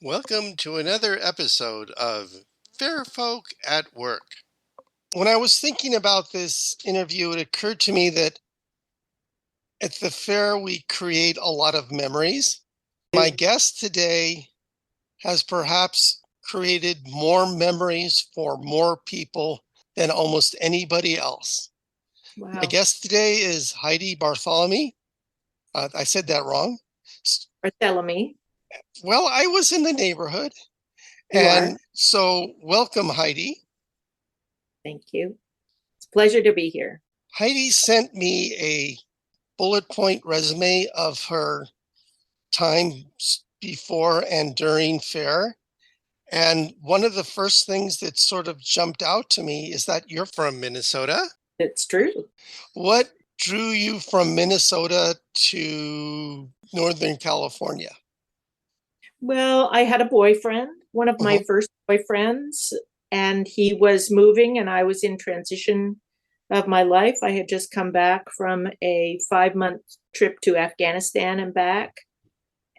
Welcome to another episode of Fair Folk at Work. When I was thinking about this interview, it occurred to me that at the fair, we create a lot of memories. My guest today has perhaps created more memories for more people than almost anybody else. My Wow. guest today is Heidi Barthelemy. I said that wrong. Barthelemy, Well, I was in the neighborhood. you are. And so, welcome, Heidi. Thank you. It's a pleasure to be here. Heidi sent me a bullet point resume of her time before and during fair. And one of the first things that sort of jumped out to me is that you're from Minnesota. It's true. What drew you from Minnesota to Northern California? Well, I had a boyfriend, one of my Mhm. first boyfriends, and he was moving, and I was in transition of my life. I had just come back from a 5-month trip to Afghanistan and back,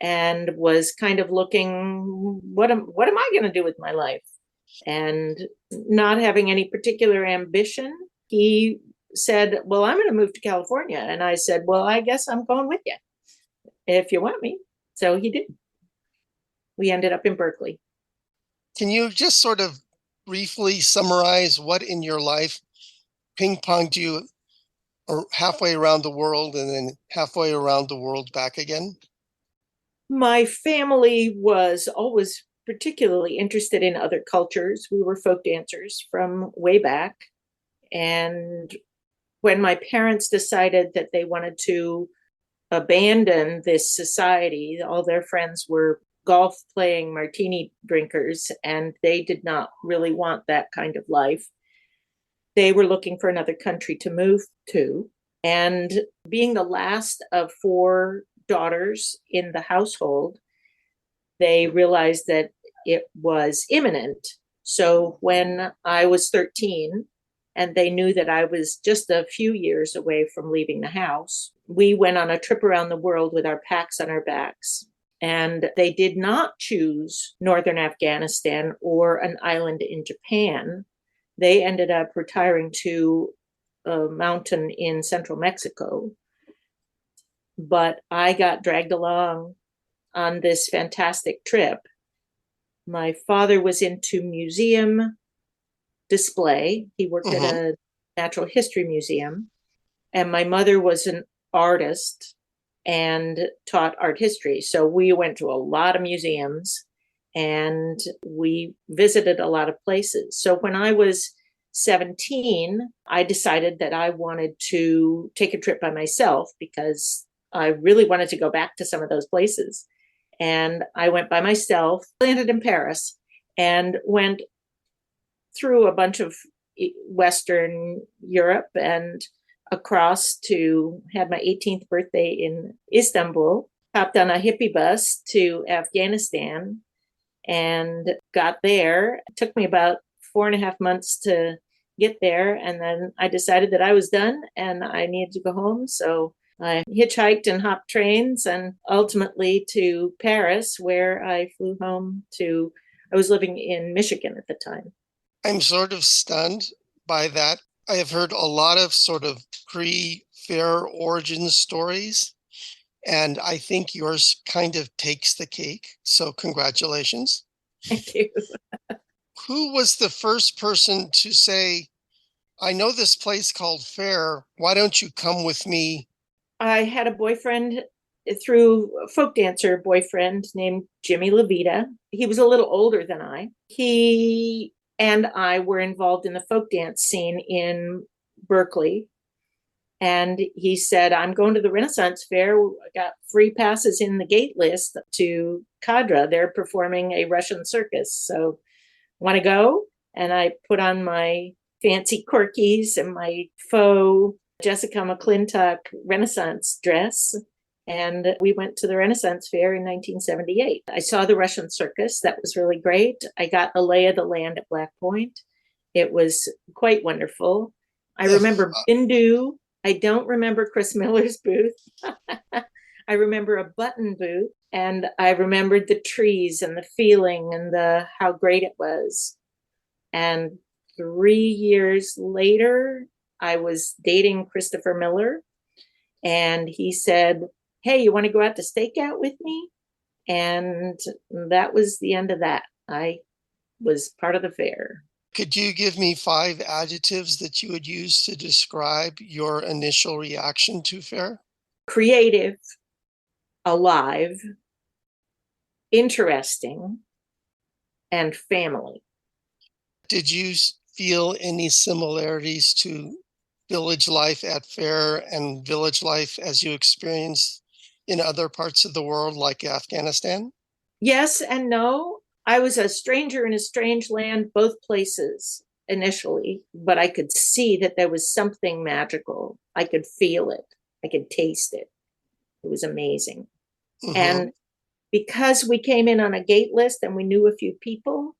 and was kind of looking, what am I going to do with my life? And not having any particular ambition, he said, well, I'm going to move to California. And I said, well, I guess I'm going with you if you want me. So he did. We ended up in Berkeley. Can you just sort of briefly summarize what in your life ping ponged you or halfway around the world and then halfway around the world back again? My family was always particularly interested in other cultures. We were folk dancers from way back. And when my parents decided that they wanted to abandon this society, all their friends were golf playing martini drinkers, and they did not really want that kind of life. They were looking for another country to move to. And being the last of 4 daughters in the household, they realized that it was imminent. So when I was 13, and they knew that I was just a few years away from leaving the house, we went on a trip around the world with our packs on our backs. And they did not choose northern Afghanistan or an island in Japan. They ended up retiring to a mountain in central Mexico. But I got dragged along on this fantastic trip. My father was into museum display. He worked at Mm-hmm. a natural history museum. And my mother was an artist and taught art history. So we went to a lot of museums and we visited a lot of places. So when I was 17, I decided that I wanted to take a trip by myself because I really wanted to go back to some of those places. And I went by myself, landed in Paris, and went through a bunch of Western Europe and across to had my 18th birthday in Istanbul, hopped on a hippie bus to Afghanistan and got there. It took me about 4.5 months to get there. And then I decided that I was done and I needed to go home. So I hitchhiked and hopped trains and ultimately to Paris, where I flew home to. I was living in Michigan at the time. I'm sort of stunned by that. I have heard a lot of sort of pre-fair origin stories, and I think yours kind of takes the cake. So, congratulations. Thank you. Who was the first person to say, I know this place called Fair. Why don't you come with me? I had a boyfriend through a folk dancer boyfriend named Jimmy Levita. He was a little older than I. He and I were involved in the folk dance scene in Berkeley. And he said, I'm going to the Renaissance Fair. I got free passes in the gate list to Cadre. They're performing a Russian circus. So, want to go? And I put on my fancy corkies and my faux Jessica McClintock Renaissance dress. And we went to the Renaissance Fair in 1978. I saw the Russian circus. That was really great. I got a lay of the land at Black Point. It was quite wonderful. I If remember Bindu. I don't remember Chris Miller's booth. I remember a button boot, and I remembered the trees and the feeling and the how great it was. And 3 years later, I was dating Christopher Miller, and he said, "Hey, you want to go out to stakeout with me?" And that was the end of that. I was part of the fair. Could you give me 5 adjectives that you would use to describe your initial reaction to fair? Creative, alive, interesting, and family. Did you feel any similarities to village life at fair and village life as you experienced in other parts of the world like Afghanistan? Yes and no. I was a stranger in a strange land, both places initially, but I could see that there was something magical. I could feel it, I could taste it. It was amazing. Hmm. And because we came in on a gate list and we knew a few people,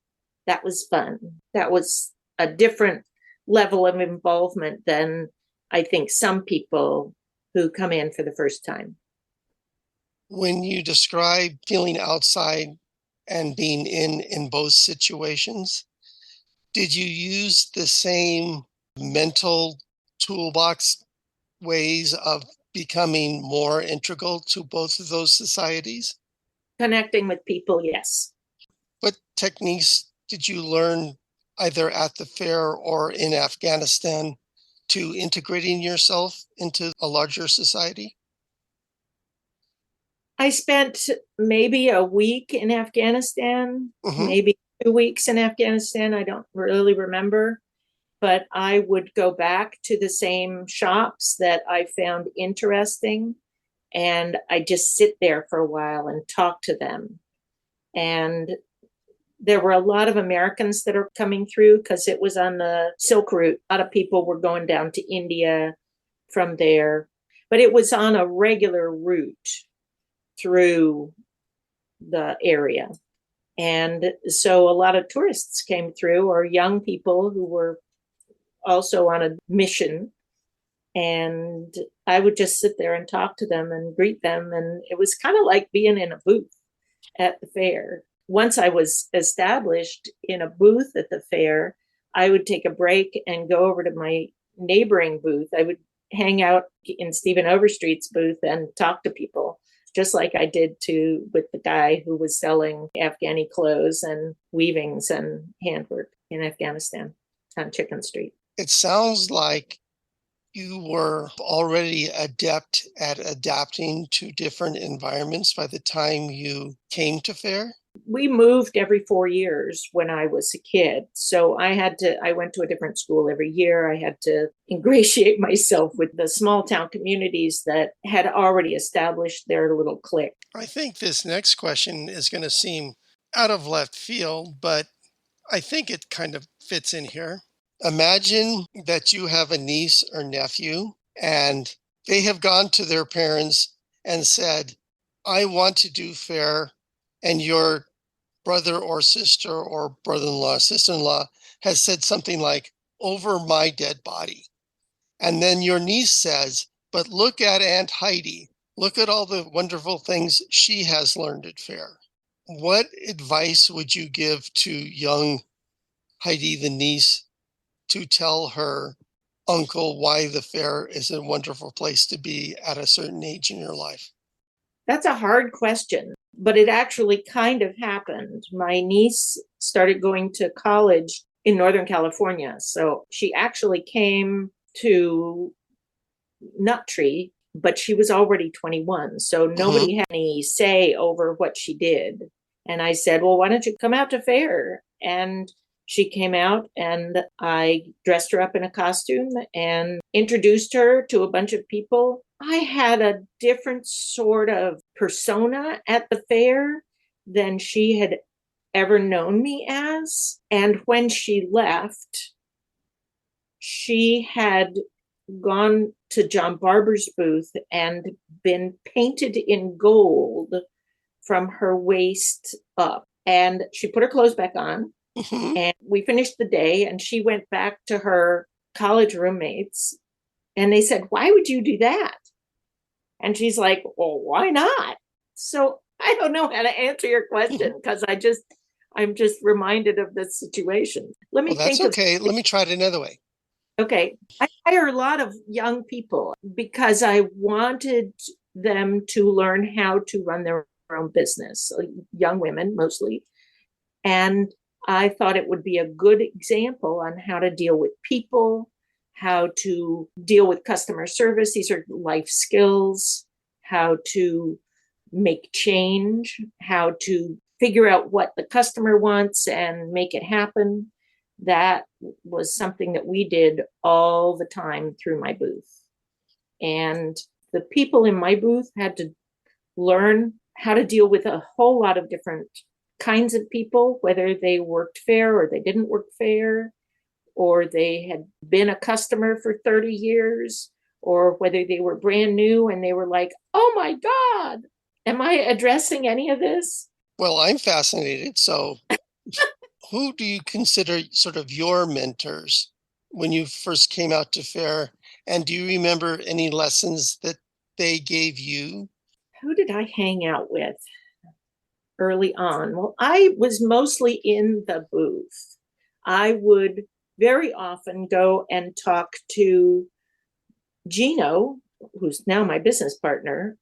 that was fun. That was a different level of involvement than I think some people who come in for the first time. When you describe feeling outside and being in both situations, did you use the same mental toolbox ways of becoming more integral to both of those societies? Connecting with people, yes. What techniques did you learn either at the fair or in Afghanistan to integrating yourself into a larger society? I spent maybe a week in Afghanistan, Hmm. maybe 2 weeks in Afghanistan. I don't really remember, but I would go back to the same shops that I found interesting, and I just sit there for a while and talk to them. And there were a lot of Americans that are coming through because it was on the Silk Route. A lot of people were going down to India from there, but it was on a regular route through the area. And so a lot of tourists came through, or young people who were also on a mission. And I would just sit there and talk to them and greet them. And it was kind of like being in a booth at the fair. Once I was established in a booth at the fair, I would take a break and go over to my neighboring booth. I would hang out in Stephen Overstreet's booth and talk to people, just like I did to with the guy who was selling Afghani clothes and weavings and handwork in Afghanistan on Chicken Street. It sounds like you were already adept at adapting to different environments by the time you came to fair. We moved every 4 years when I was a kid. So I went to a different school every year. I had to ingratiate myself with the small town communities that had already established their little clique. I think this next question is going to seem out of left field, but I think it kind of fits in here. Imagine that you have a niece or nephew and they have gone to their parents and said, I want to do fair. And your brother or sister or brother in law, sister in law has said something like, over my dead body. And then your niece says, but look at Aunt Heidi. Look at all the wonderful things she has learned at fair. What advice would you give to young Heidi, the niece, to tell her uncle why the fair is a wonderful place to be at a certain age in your life? That's a hard question, but it actually kind of happened. My niece started going to college in Northern California. So she actually came to Nut Tree, but she was already 21. So Mm-hmm. nobody had any say over what she did. And I said, well, why don't you come out to fair? And she came out, and I dressed her up in a costume and introduced her to a bunch of people. I had a different sort of persona at the fair than she had ever known me as. And when she left, she had gone to John Barber's booth and been painted in gold from her waist up. And she put her clothes back on, Mm-hmm. and we finished the day, and she went back to her college roommates, and they said, why would you do that? And she's like, well, why not? So I don't know how to answer your question because I'm just reminded of this situation. Let Well, me that's think of, okay. Let me try it another way. okay. I hire a lot of young people because I wanted them to learn how to run their own business, young women mostly. And I thought it would be a good example on how to deal with people, how to deal with customer service. These are life skills, how to make change, how to figure out what the customer wants and make it happen. That was something that we did all the time through my booth. And the people in my booth had to learn how to deal with a whole lot of different kinds of people, whether they worked fair or they didn't work fair, or they had been a customer for 30 years, or whether they were brand new and they were like, oh my God, am I addressing any of this? Well, I'm fascinated. So, who do you consider sort of your mentors when you first came out to fair? And do you remember any lessons that they gave you? Who did I hang out with early on? Well, I was mostly in the booth. I would very often go and talk to Gino, who's now my business partner.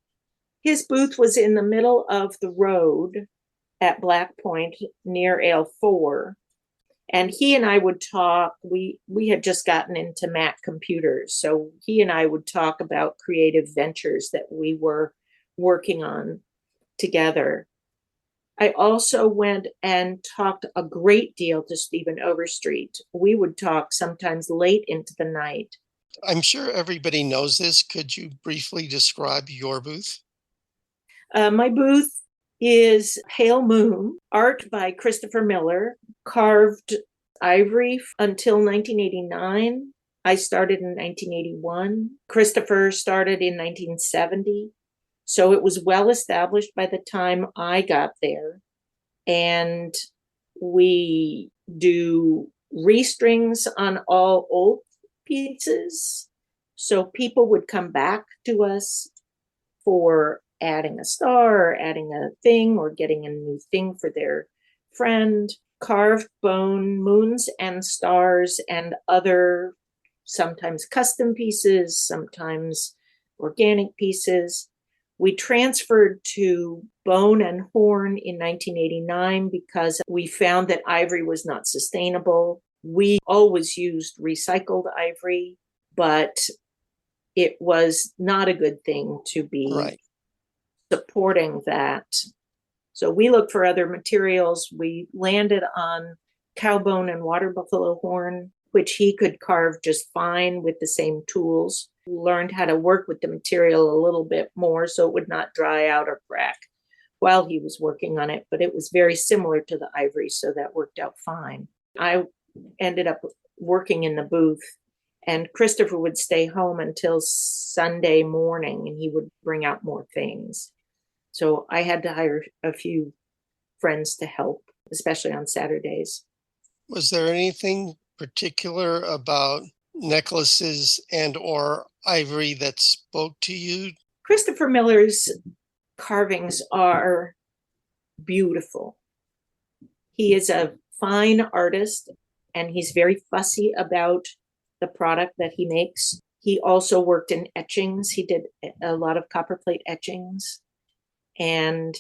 His booth was in the middle of the road at Black Point near Ale 4. And he and I would talk. We had just gotten into Mac computers. So he and I would talk about creative ventures that we were working on together. I also went and talked a great deal to Stephen Overstreet. We would talk sometimes late into the night. I'm sure everybody knows this. Could you briefly describe your booth? My booth is Pale Moon, art by Christopher Miller, carved ivory until 1989. I started in 1981. Christopher started in 1970. So it was well established by the time I got there. And we do restrings on all old pieces. So people would come back to us for adding a star or adding a thing or getting a new thing for their friend. Carved bone, moons and stars, and other sometimes custom pieces, sometimes organic pieces. We transferred to bone and horn in 1989 because we found that ivory was not sustainable. We always used recycled ivory, but it was not a good thing to be Right. supporting that. So we looked for other materials. We landed on cowbone and water buffalo horn, which he could carve just fine with the same tools. We learned how to work with the material a little bit more so it would not dry out or crack while he was working on it, but it was very similar to the ivory, so that worked out fine. I ended up working in the booth, and Christopher would stay home until Sunday morning and he would bring out more things. So I had to hire a few friends to help, especially on Saturdays. Was there anything particular about necklaces and or ivory that spoke to you? Christopher Miller's carvings are beautiful. He is a fine artist and he's very fussy about the product that he makes. He also worked in etchings. He did a lot of copperplate etchings. And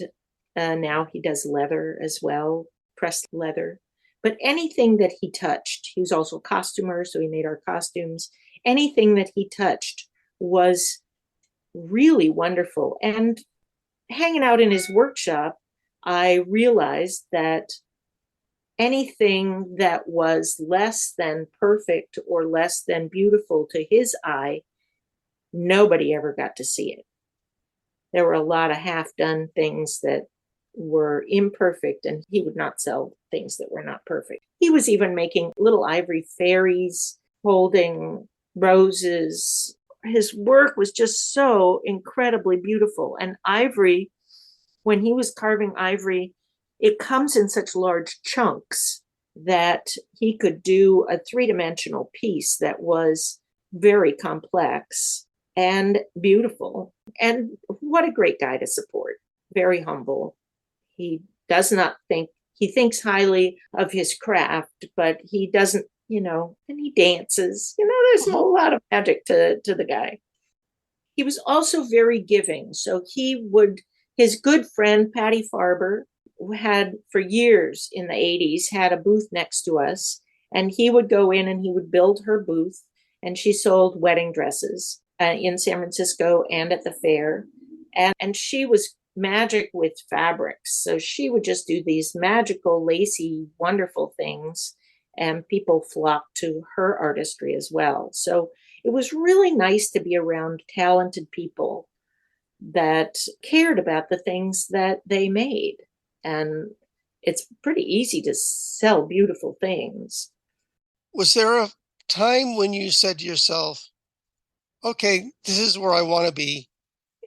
now he does leather as well, pressed leather. But anything that he touched, he was also a costumer, so he made our costumes. Anything that he touched was really wonderful. And hanging out in his workshop, I realized that anything that was less than perfect or less than beautiful to his eye, nobody ever got to see it. There were a lot of half-done things that were imperfect, and he would not sell things that were not perfect. He was even making little ivory fairies holding roses. His work was just so incredibly beautiful. And ivory, when he was carving ivory, it comes in such large chunks that he could do a three-dimensional piece that was very complex. and beautiful. And what a great guy to support. Very humble. He does not think, he thinks highly of his craft, but he doesn't, and he dances. There's a Mhm. lot of magic to the guy. He was also very giving. So his good friend, Patty Farber, who had for years in the 80s had a booth next to us. And he would go in and he would build her booth. And she sold wedding dresses in San Francisco and at the fair. And she was magic with fabrics. So she would just do these magical, lacy, wonderful things. And people flocked to her artistry as well. So it was really nice to be around talented people that cared about the things that they made. And it's pretty easy to sell beautiful things. Was there a time when you said to yourself, okay, this is where I want to be?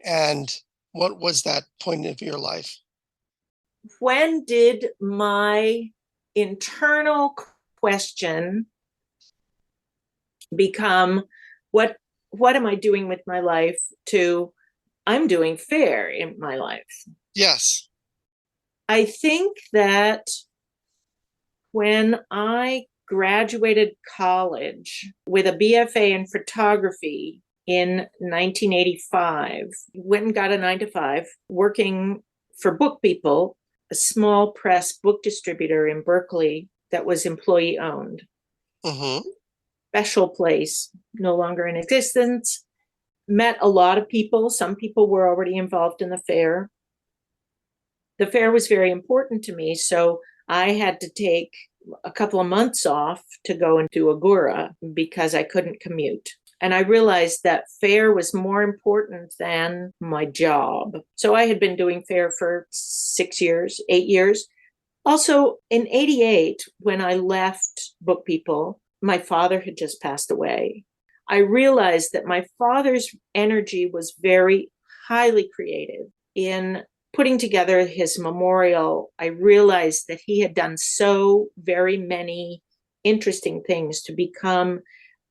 And what was that point of your life? When did my internal question become what am I doing with my life to I'm doing fair in my life? Yes. I think that when I graduated college with a BFA in photography in 1985, went and got a 9 to 5 working for Book People, a small press book distributor in Berkeley that was employee owned. Mm-hmm. Special place, no longer in existence. Met a lot of people. Some people were already involved in the fair. The fair was very important to me, so I had to take a couple of months off to go and do Agora because I couldn't commute. And I realized that fair was more important than my job. So I had been doing fair for 6 years, 8 years. Also, in 88, when I left Book People, my father had just passed away. I realized that my father's energy was very highly creative. In putting together his memorial, I realized that he had done so very many interesting things to become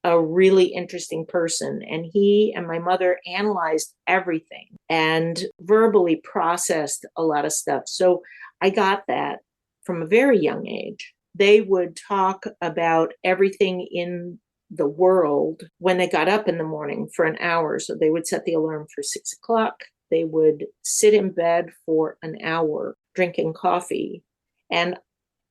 a really interesting person. And he and my mother analyzed everything and verbally processed a lot of stuff. So I got that from a very young age. They would talk about everything in the world when they got up in the morning for an hour. So they would set the alarm for 6 o'clock. They would sit in bed for an hour drinking coffee. And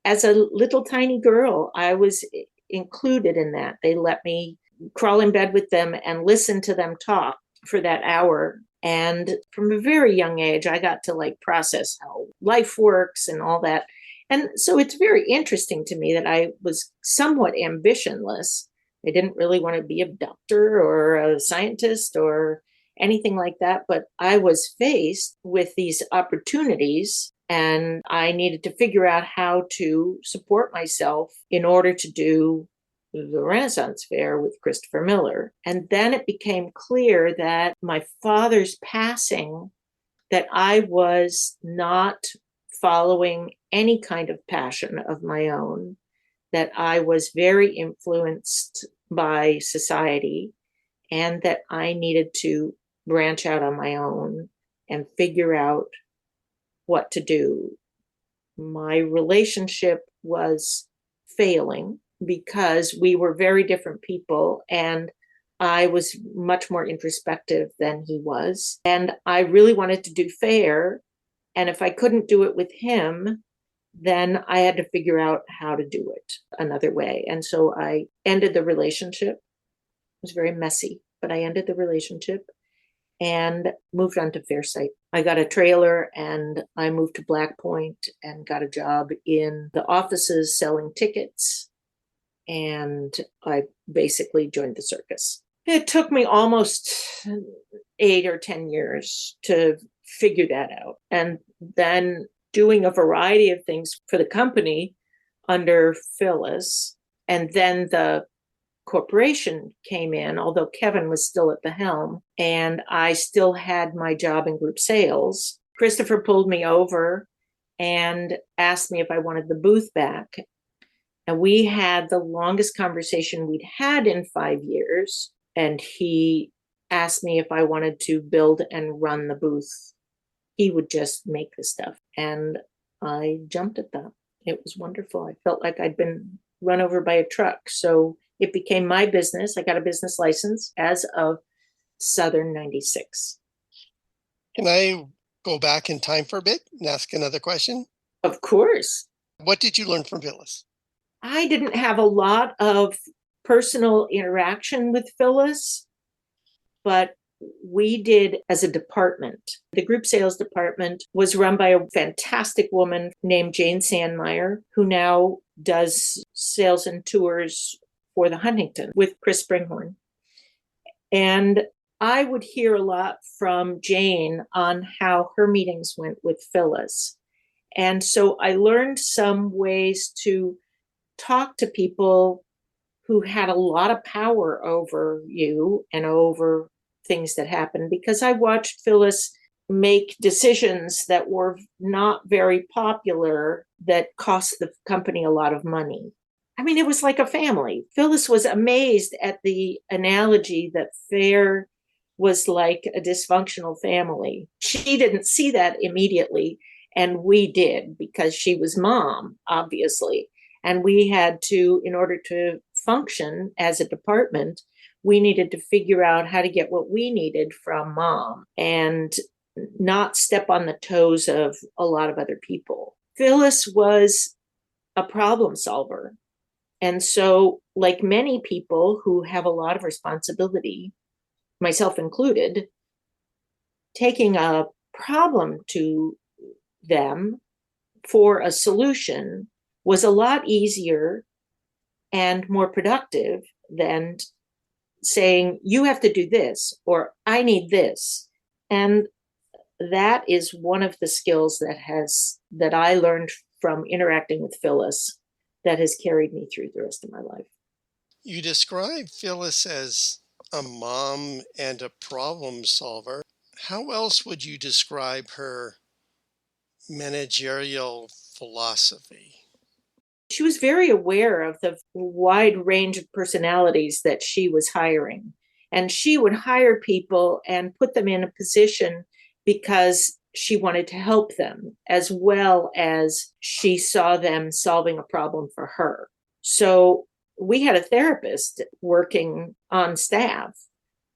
as a little tiny girl, I was included in that. They let me crawl in bed with them and listen to them talk for that hour. And from a very young age, I got to process how life works and all that. And so it's very interesting to me that I was somewhat ambitionless. I didn't really want to be a doctor or a scientist or anything like that, but I was faced with these opportunities and I needed to figure out how to support myself in order to do the Renaissance Fair with Christopher Miller. And then it became clear that my father's passing, that I was not following any kind of passion of my own, that I was very influenced by society, and that I needed to branch out on my own and figure out what to do. My relationship was failing because we were very different people and I was much more introspective than he was. And I really wanted to do fair. And if I couldn't do it with him, then I had to figure out how to do it another way. And so I ended the relationship. It was very messy, but I ended the relationship and moved on to Fairsight. I got a trailer and I moved to Black Point and got a job in the offices selling tickets. And I basically joined the circus. It took me almost 8 or 10 years to figure that out. And then doing a variety of things for the company under Phyllis. And then the corporation came in, although Kevin was still at the helm, and I still had my job in group sales. Christopher pulled me over and asked me if I wanted the booth back. And we had the longest conversation we'd had in 5 years. And he asked me if I wanted to build and run the booth. He would just make the stuff. And I jumped at that. It was wonderful. I felt like I'd been run over by a truck. So it became my business. I got a business license as of Southern 96. Can I go back in time for a bit and ask another question? Of course. What did you learn from Phyllis? I didn't have a lot of personal interaction with Phyllis, but we did as a department. The group sales department was run by a fantastic woman named Jane Sandmeyer, who now does sales and tours for the Huntington with Chris Springhorn. And I would hear a lot from Jane on how her meetings went with Phyllis. And so I learned some ways to talk to people who had a lot of power over you and over things that happened, because I watched Phyllis make decisions that were not very popular that cost the company a lot of money. I mean, it was like a family. Phyllis was amazed at the analogy that faire was like a dysfunctional family. She didn't see that immediately, and we did, because she was mom, obviously. And we had to, in order to function as a department, we needed to figure out how to get what we needed from mom and not step on the toes of a lot of other people. Phyllis was a problem solver. And so, like many people who have a lot of responsibility, myself included, taking a problem to them for a solution was a lot easier and more productive than saying, you have to do this, or I need this. And that is one of the skills that I learned from interacting with Phyllis that has carried me through the rest of my life. You describe Phyllis as a mom and a problem solver. How else would you describe her managerial philosophy? She was very aware of the wide range of personalities that she was hiring. And she would hire people and put them in a position because she wanted to help them, as well as she saw them solving a problem for her. So we had a therapist working on staff,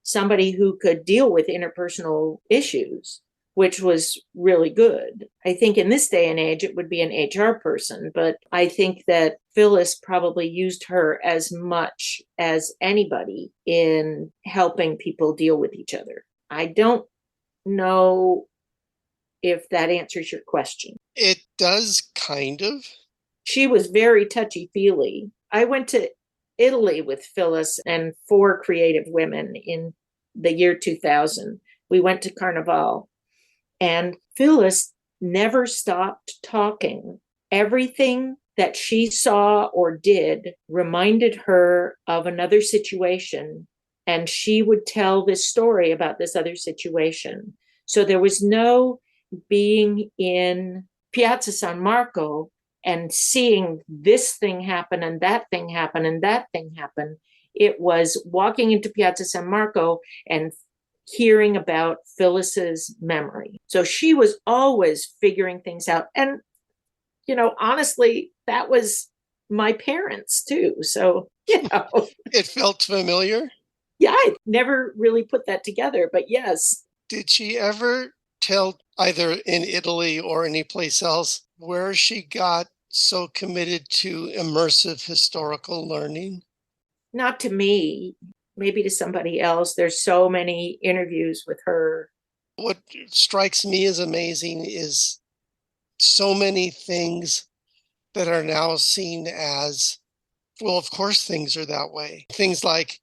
somebody who could deal with interpersonal issues, which was really good. I think in this day and age, it would be an HR person, but I think that Phyllis probably used her as much as anybody in helping people deal with each other. I don't know if that answers your question. It does, kind of. She was very touchy-feely. I went to Italy with Phyllis and 4 creative women in the year 2000. We went to Carnival. And Phyllis never stopped talking. Everything that she saw or did reminded her of another situation. And she would tell this story about this other situation. So there was no being in Piazza San Marco and seeing this thing happen and that thing happen and that thing happen. It was walking into Piazza San Marco and hearing about Phyllis's memory. So she was always figuring things out. And, honestly, that was my parents too. So, It felt familiar. Yeah, I never really put that together, but yes. Did she ever tell, either in Italy or any place else, where she got so committed to immersive historical learning? Not to me, maybe to somebody else. There's so many interviews with her. What strikes me as amazing is so many things that are now seen as, well, of course things are that way. Things like,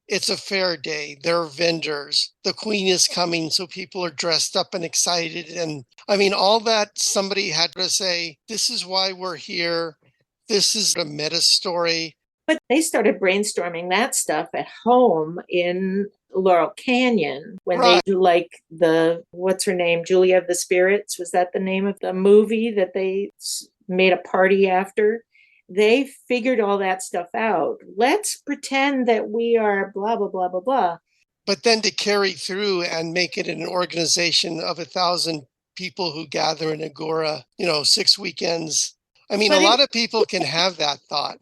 it's a fair day, there are vendors, the queen is coming, so people are dressed up and excited. And I mean, all that somebody had to say, this is why we're here. This is a meta story. But they started brainstorming that stuff at home in Laurel Canyon when Right. they do like what's her name? Julia of the Spirits. Was that the name of the movie that they made a party after? They figured all that stuff out. Let's pretend that we are blah, blah, blah, blah, blah. but then to carry through and make it an organization of 1,000 people who gather in Agora, 6 weekends. I mean, a But lot of people can have that thought,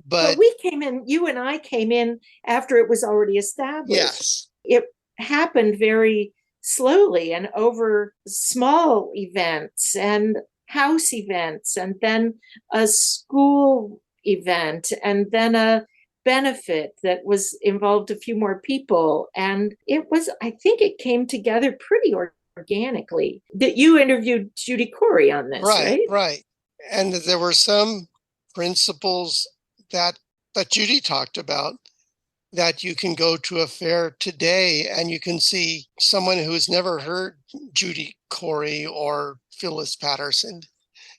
but we came in, you and I came in after it was already established. yes, It happened very slowly and over small events and house events, and then a school event, and then a benefit that was involved a few more people. And I think it came together pretty organically. That you interviewed Judy Corey on this, right, right? right. And there were some principles that Judy talked about that you can go to a fair today and you can see someone who's never heard Judy Corey or Phyllis Patterson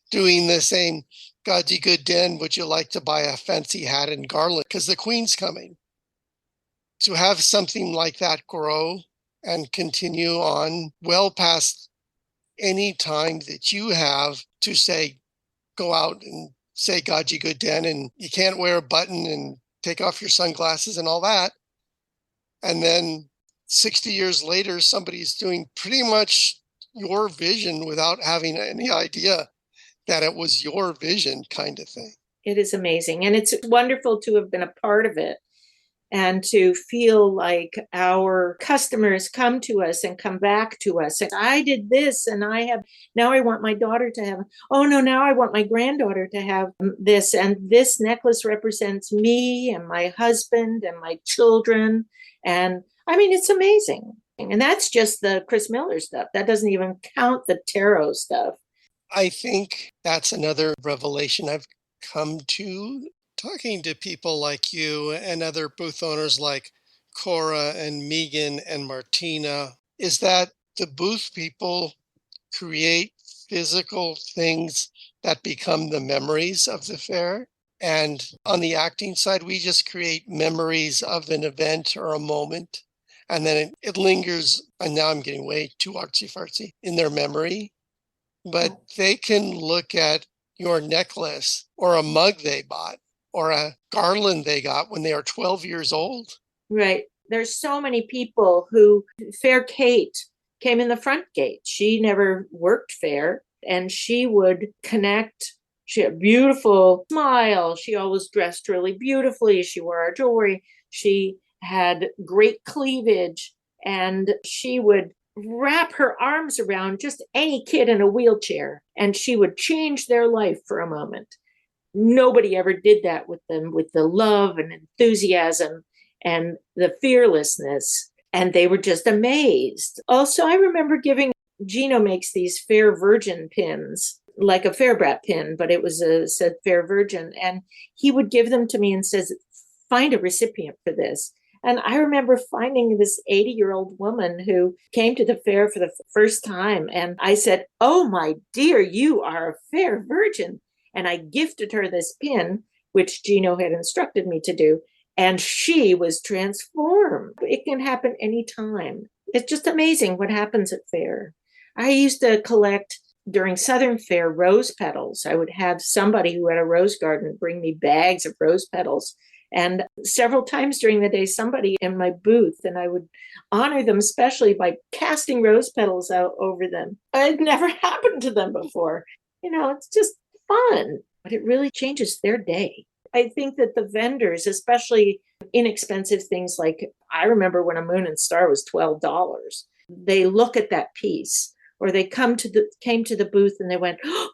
doing the same "God's good den, would you like to buy a fancy hat and garland because the Queen's coming." To have something like that grow and continue on well past any time that you have to say, go out and say "God's good den," and you can't wear a button and take off your sunglasses and all that. And then 60 years later, somebody's doing pretty much your vision without having any idea that it was your vision, kind of thing. It is amazing. And it's wonderful to have been a part of it and to feel like our customers come to us and come back to us. And I did this, and now I want my daughter to have, oh no, now I want my granddaughter to have this. And this necklace represents me and my husband and my children. And I mean, it's amazing. And that's just the Chris Miller stuff. That doesn't even count the tarot stuff. I think that's another revelation I've come to talking to people like you and other booth owners like Cora and Megan and Martina, is that the booth people create physical things that become the memories of the fair. And on the acting side, we just create memories of an event or a moment. And then it lingers. And now I'm getting way too artsy fartsy in their memory. But they can look at your necklace or a mug they bought or a garland they got when they were 12 years old. Right. There's so many people who, Fair Kate came in the front gate. She never worked fair, and she would connect. She had a beautiful smile. She always dressed really beautifully. She wore our jewelry. She had great cleavage, and she would wrap her arms around just any kid in a wheelchair, and she would change their life for a moment. Nobody ever did that with them, with the love and enthusiasm and the fearlessness. And they were just amazed. Also, I remember Gino makes these Fair Virgin pins, like a Fair Brat pin, but it was said Fair Virgin. And he would give them to me and says, find a recipient for this. And I remember finding this 80-year-old woman who came to the fair for the first time. And I said, oh, my dear, you are a Fair Virgin. And I gifted her this pin, which Gino had instructed me to do. And she was transformed. It can happen anytime. It's just amazing what happens at fair. I used to collect during Southern Fair rose petals. I would have somebody who had a rose garden bring me bags of rose petals. And several times during the day, somebody in my booth, and I would honor them especially by casting rose petals out over them. It never happened to them before. It's just fun, but it really changes their day. I think that the vendors, especially inexpensive things like, I remember when a moon and star was $12, they look at that piece, or they came to the booth and they went, oh,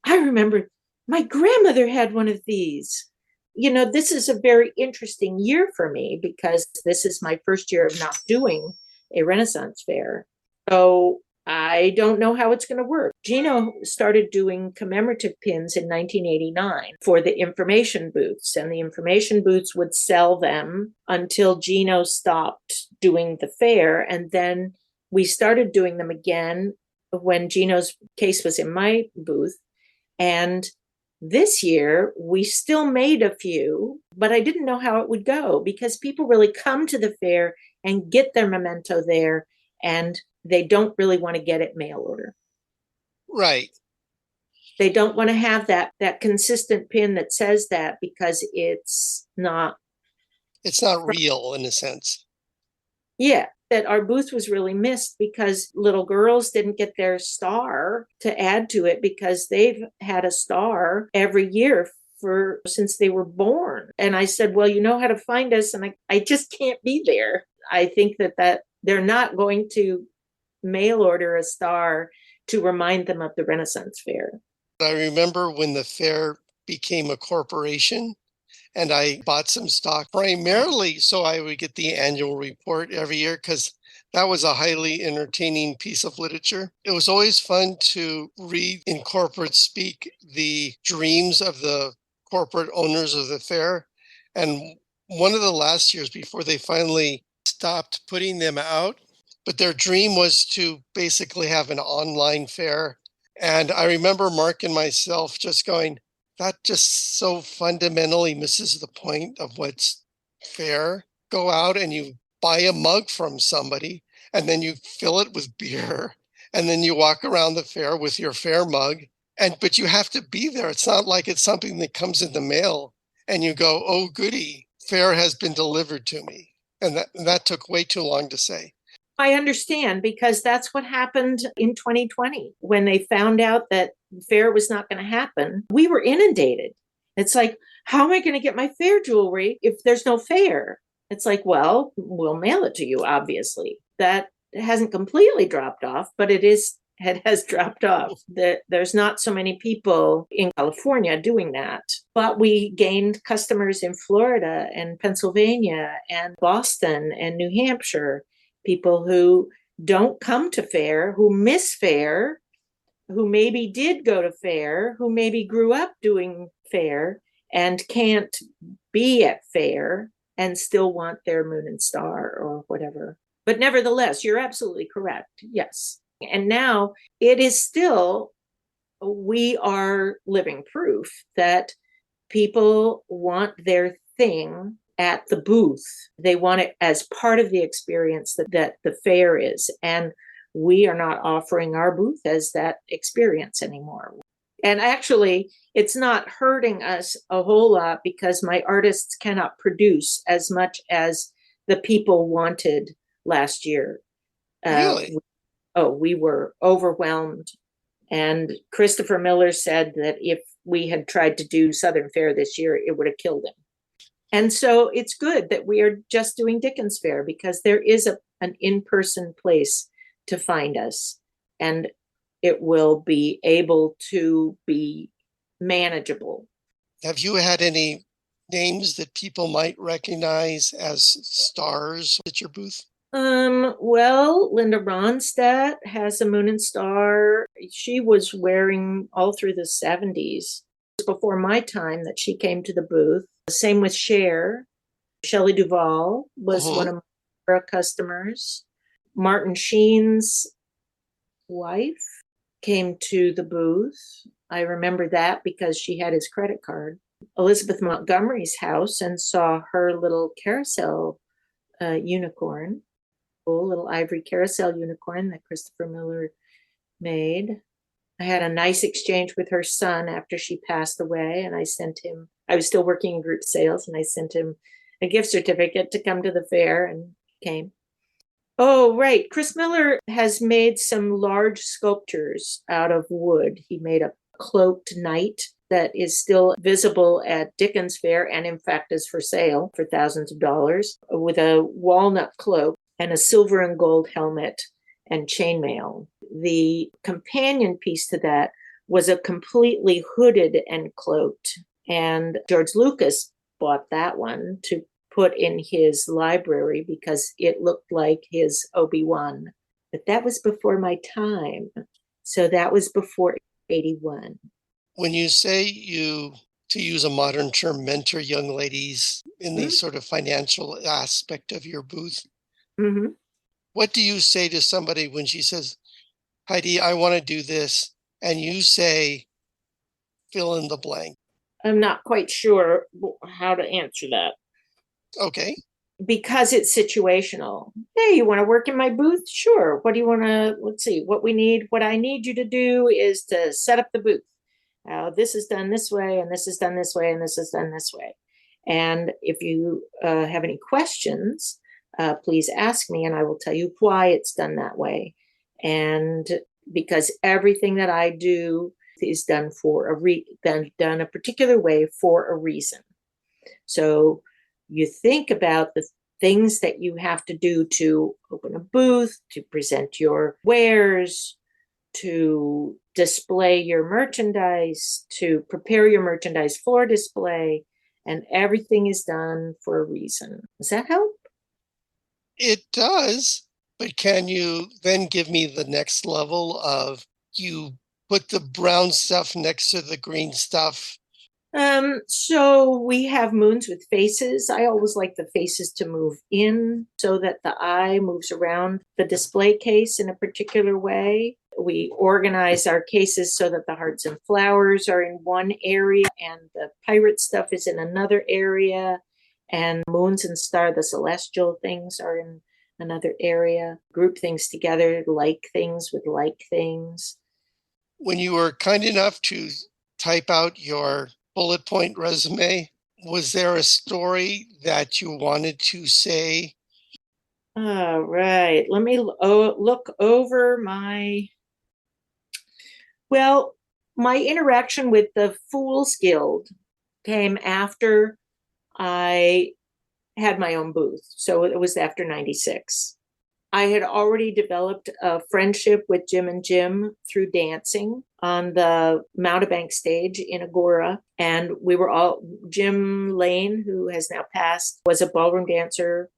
I remember my grandmother had one of these. This is a very interesting year for me because this is my first year of not doing a Renaissance fair. So I don't know how it's going to work. Gino started doing commemorative pins in 1989 for the information booths, and the information booths would sell them until Gino stopped doing the fair. And then we started doing them again when Gino's case was in my booth. And this year, we still made a few, but I didn't know how it would go because people really come to the fair and get their memento there, and they don't really want to get it mail order. Right. They don't want to have that consistent pin that says that because it's not real in a sense. Yeah, that our booth was really missed because little girls didn't get their star to add to it because they've had a star every year for since they were born. And I said, well, you know how to find us, and I just can't be there. I think that they're not going to mail order a star to remind them of the Renaissance Fair. I remember when the fair became a corporation and I bought some stock primarily so I would get the annual report every year because that was a highly entertaining piece of literature. It was always fun to read in corporate speak the dreams of the corporate owners of the fair. And one of the last years before they finally stopped putting them out, but their dream was to basically have an online fair. And I remember Mark and myself just going, that just so fundamentally misses the point of what's fair. Go out and you buy a mug from somebody and then you fill it with beer and then you walk around the fair with your fair mug. And but you have to be there. It's not like it's something that comes in the mail and you go, oh goody, fair has been delivered to me. And that took way too long to say. I understand because that's what happened in 2020 when they found out that fair was not going to happen. We were inundated. It's like, how am I going to get my fair jewelry if there's no fair? It's like, well, we'll mail it to you, obviously. That hasn't completely dropped off, but it has dropped off. There's not so many people in California doing that. But we gained customers in Florida and Pennsylvania and Boston and New Hampshire, people who don't come to fair, who miss fair, who maybe did go to fair, who maybe grew up doing fair and can't be at fair and still want their moon and star or whatever. But nevertheless, you're absolutely correct. Yes. And now it is still, we are living proof that people want their thing at the booth. They want it as part of the experience that the fair is. And we are not offering our booth as that experience anymore. And actually, it's not hurting us a whole lot because my artists cannot produce as much as the people wanted last year. Really? We were overwhelmed. And Christopher Miller said that if we had tried to do Southern Fair this year, it would have killed him. And so it's good that we are just doing Dickens Fair because there is an in-person place to find us, and it will be able to be manageable. Have you had any names that people might recognize as stars at your booth? Well, Linda Ronstadt has a moon and star. She was wearing all through the 70s. It was before my time that she came to the booth. Same with Cher. Shelley Duvall was one of our customers. Martin Sheen's wife came to the booth. I remember that because she had his credit card. Elizabeth Montgomery's house and saw her little carousel unicorn, little ivory carousel unicorn that Christopher Miller made. I had a nice exchange with her son after she passed away, and I was still working in group sales, and I sent him a gift certificate to come to the fair, and he came. Oh, right. Chris Miller has made some large sculptures out of wood. He made a cloaked knight that is still visible at Dickens Fair and in fact is for sale for thousands of dollars, with a walnut cloak and a silver and gold helmet and chainmail. The companion piece to that was a completely hooded and cloaked, and George Lucas bought that one to put in his library because it looked like his Obi-Wan. But that was before my time. So that was before 81. When you say you, to use a modern term, mentor young ladies in the sort of financial aspect of your booth, what do you say to somebody when she says, Heidi, I want to do this, and you say, fill in the blank? I'm not quite sure how to answer that. Okay. Because it's situational. Hey, you want to work in my booth? Sure. What do you want to, let's see, what I need you to do is to set up the booth. This is done this way, and this is done this way, and this is done this way. And if you have any questions, please ask me and I will tell you why it's done that way. And because everything that I do is done done a particular way for a reason. So you think about the things that you have to do to open a booth, to present your wares, to display your merchandise, to prepare your merchandise for display, and everything is done for a reason. Does that help? It does, but can you then give me the next level of you put the brown stuff next to the green stuff? So we have moons with faces. I always like the faces to move in so that the eye moves around the display case in a particular way. We organize our cases so that the hearts and flowers are in one area and the pirate stuff is in another area, and moons and star, the celestial things, are in another area. Group things together, like things with like things. When you were kind enough to type out your bullet point resume, was there a story that you wanted to say? All right. Let me look over well, my interaction with the Fools Guild came after I had my own booth. So it was after 96. I had already developed a friendship with Jim and Jim through dancing on the Mountebank stage in Agora. And we were all, Jim Lane, who has now passed, was a ballroom dancer,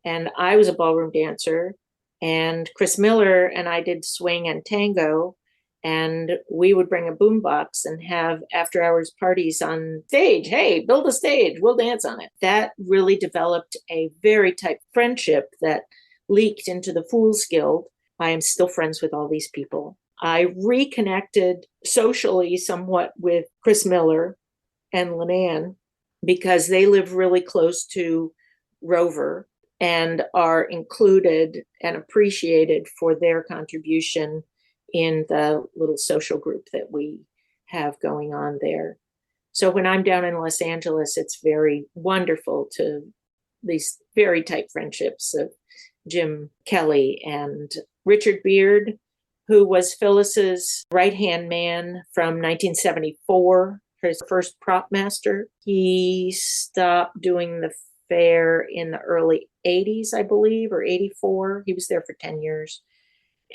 and I was a ballroom dancer. And Chris Miller and I did swing and tango. And we would bring a boombox and have after hours parties on stage. Hey, build a stage, we'll dance on it. That really developed a very tight friendship that leaked into the Fools Guild. I am still friends with all these people. I reconnected socially somewhat with Chris Miller and Lenan because they live really close to Rover and are included and appreciated for their contribution in the little social group that we have going on there. So when I'm down in Los Angeles, it's very wonderful to these very tight friendships of Jim Kelly and Richard Beard, who was Phyllis's right-hand man from 1974, his first prop master. He stopped doing the fair in the early 80s, I believe, or 84. He was there for 10 years.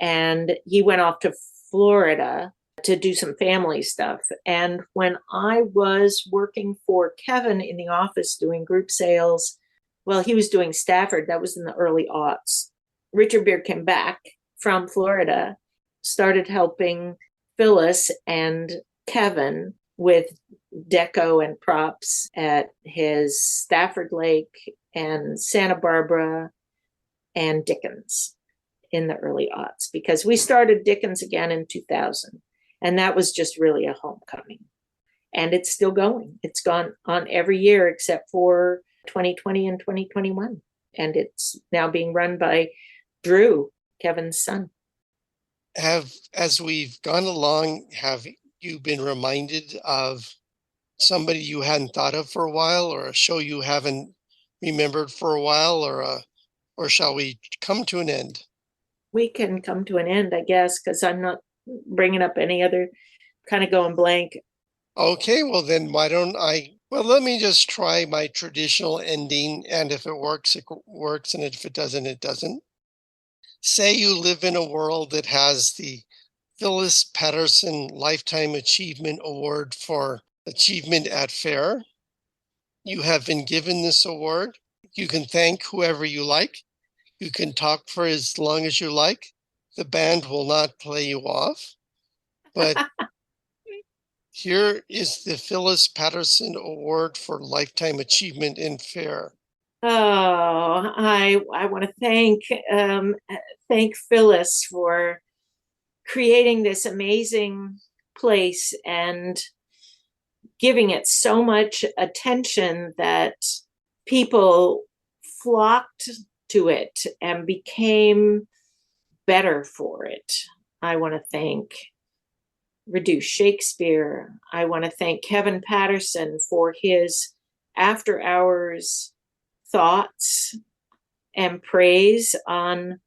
And he went off to Florida to do some family stuff. And when I was working for Kevin in the office doing group sales, well, he was doing Stafford. That was in the early aughts. Richard Beard came back from Florida, started helping Phyllis and Kevin with deco and props at his Stafford Lake and Santa Barbara and Dickens in the early aughts, because we started Dickens again in 2000. And that was just really a homecoming. And it's still going. It's gone on every year except for 2020 and 2021. And it's now being run by Drew, Kevin's son. As we've gone along, have you been reminded of somebody you hadn't thought of for a while, or a show you haven't remembered for a while, or shall we come to an end? We can come to an end, I guess, because I'm not bringing up any other, kind of going blank. Okay, well then why don't well, let me just try my traditional ending, and if it works, it works, and if it doesn't, it doesn't. Say you live in a world that has the Phyllis Patterson Lifetime Achievement Award for Achievement at Fair. You have been given this award. You can thank whoever you like. You can talk for as long as you like. The band will not play you off. But here is the Phyllis Patterson Award for Lifetime Achievement in Fair. Oh, I want to thank Phyllis for creating this amazing place and giving it so much attention that people flocked to it and became better for it. I want to thank Reduce Shakespeare. I want to thank Kevin Patterson for his after hours thoughts and praise on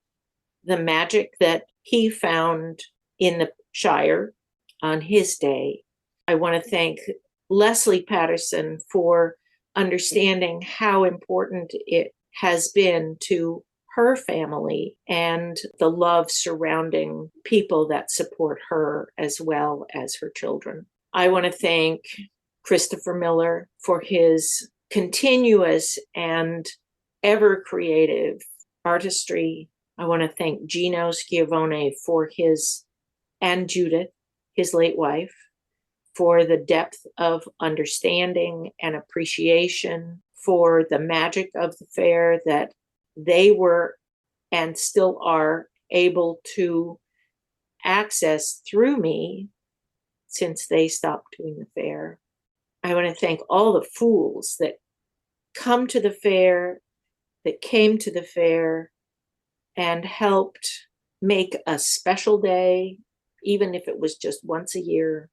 the magic that he found in the Shire on his day. I want to thank Leslie Patterson for understanding how important it has been to her family and the love surrounding people that support her as well as her children. I want to thank Christopher Miller for his continuous and ever creative artistry. I want to thank Gino Schiavone for and Judith, his late wife, for the depth of understanding and appreciation for the magic of the fair that they were and still are able to access through me since they stopped doing the fair. I want to thank all the fools that come to the fair, that came to the fair and helped make a special day, even if it was just once a year.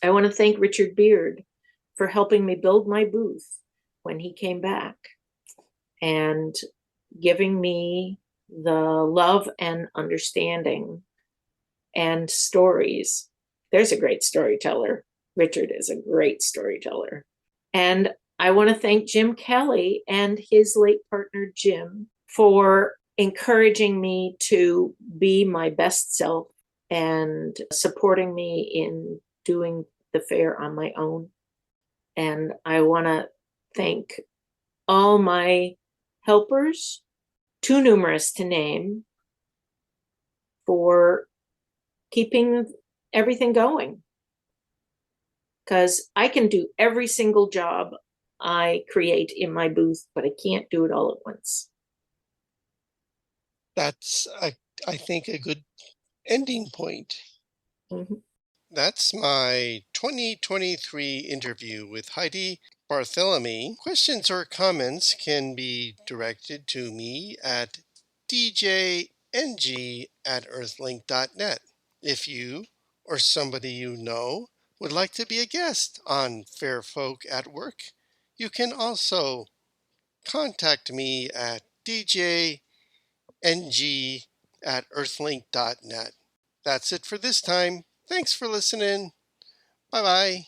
I want to thank Richard Beard for helping me build my booth when he came back and giving me the love and understanding and stories. There's a great storyteller. Richard is a great storyteller. And I want to thank Jim Kelly and his late partner, Jim, for encouraging me to be my best self and supporting me in doing the fair on my own. And I want to thank all my helpers, too numerous to name, for keeping everything going. Because I can do every single job I create in my booth, but I can't do it all at once. That's, I think, a good ending point. Mm-hmm. That's my 2023 interview with Heidi Barthelemy. Questions or comments can be directed to me at djng@earthlink.net. If you or somebody you know would like to be a guest on Fair Folk at Work, you can also contact me at djng@earthlink.net. That's it for this time. Thanks for listening. Bye bye.